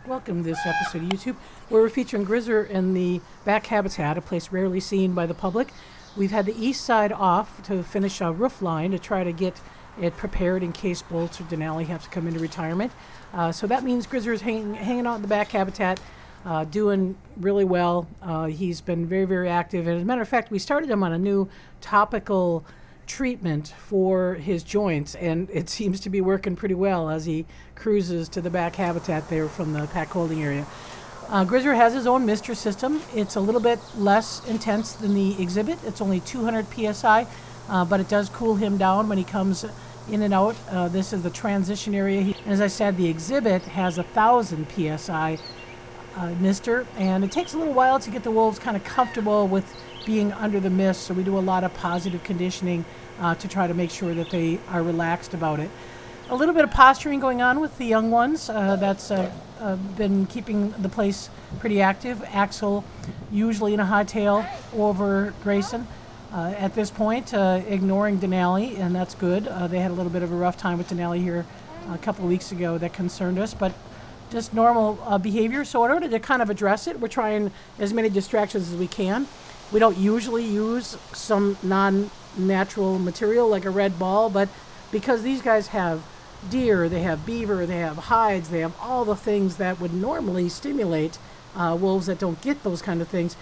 Welcome to this episode of YouTube, where we're featuring Grizzler in the back habitat, a place rarely seen by the public. We've had the east side off to finish a roof line to try to get it prepared in case Bolts or Denali have to come into retirement. So that means Grizzler's hanging out in the back habitat, doing really well. He's been very, very active. And as a matter of fact, we started him on a new topical treatment for his joints, and it seems to be working pretty well as he cruises to the back habitat there from the pack holding area. Grizzler has his own mister system. It's a little bit less intense than the exhibit. It's only 200 psi, but it does cool him down when he comes in and out. This is the transition area. And as I said, the exhibit has 1,000 psi mister, and it takes a little while to get the wolves kind of comfortable with being under the mist, so we do a lot of positive conditioning to try to make sure that they are relaxed about it. A little bit of posturing going on with the young ones. That's been keeping the place pretty active. Axel usually in a high tail over Grayson. At this point, ignoring Denali, and that's good. They had a little bit of a rough time with Denali here a couple of weeks ago that concerned us, but just normal behavior. So in order to kind of address it, we're trying as many distractions as we can. We don't usually use some non-natural material like a red ball, but because these guys have deer, they have beaver, they have hides, they have all the things that would normally stimulate wolves that don't get those kind of things,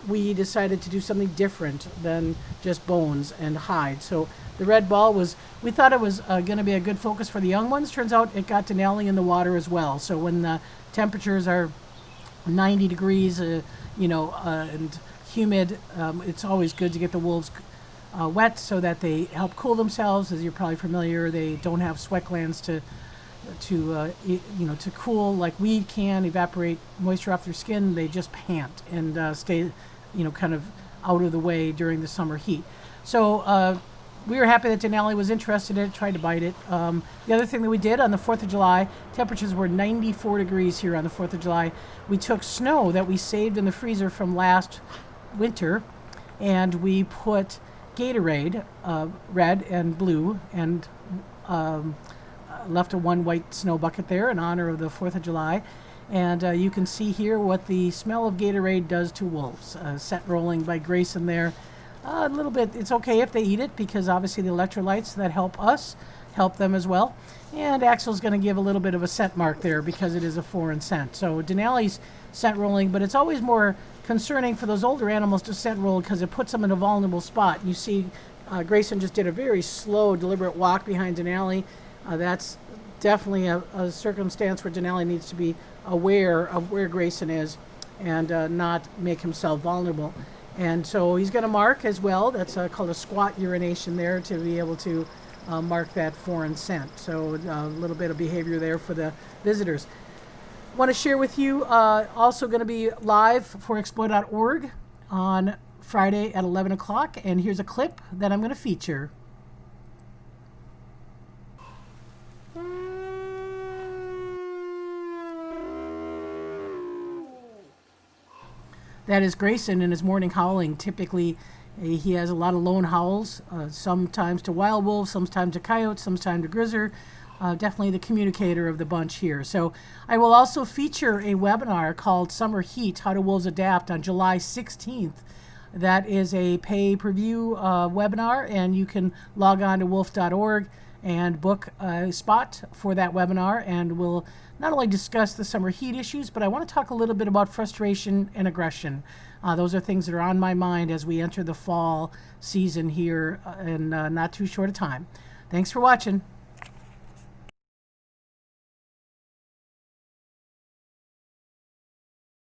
we decided to do something different than just bones and hide. So the red ball we thought it was going to be a good focus for the young ones. Turns out it got Denali in the water as well. So when the temperatures are 90 degrees, and humid, it's always good to get the wolves wet so that they help cool themselves. As you're probably familiar, they don't have sweat glands to cool like we can, evaporate moisture off their skin. They just pant and stay, kind of out of the way during the summer heat. So we were happy that Denali was interested in it, tried to bite it. The other thing that we did on the 4th of July, temperatures were 94 degrees here on the 4th of July. We took snow that we saved in the freezer from last winter, and we put Gatorade, red and blue, and left a one white snow bucket there in honor of the 4th of July. And you can see here what the smell of Gatorade does to wolves. Scent rolling by Grayson there. A little bit, it's okay if they eat it, because obviously the electrolytes that help us help them as well. And Axel's going to give a little bit of a scent mark there because it is a foreign scent. So Denali's scent rolling, but it's always more concerning for those older animals to scent roll because it puts them in a vulnerable spot. You see Grayson just did a very slow, deliberate walk behind Denali. That's definitely a circumstance where Denali needs to be aware of where Grayson is and not make himself vulnerable. And so he's going to mark as well. That's called a squat urination there, to be able to mark that foreign scent. So a little bit of behavior there for the visitors. Want to share with you, also going to be live for Exploit.org on Friday at 11 o'clock. And here's a clip that I'm going to feature. That is Grayson in his morning howling. Typically, he has a lot of lone howls, sometimes to wild wolves, sometimes to coyotes, sometimes to grizzler. Definitely the communicator of the bunch here. So I will also feature a webinar called Summer Heat, How Do Wolves Adapt, on July 16th. That is a pay-per-view webinar, and you can log on to wolf.org and book a spot for that webinar, and we'll not only discuss the summer heat issues, but I want to talk a little bit about frustration and aggression. Those are things that are on my mind as we enter the fall season here in not too short a time. Thanks for watching.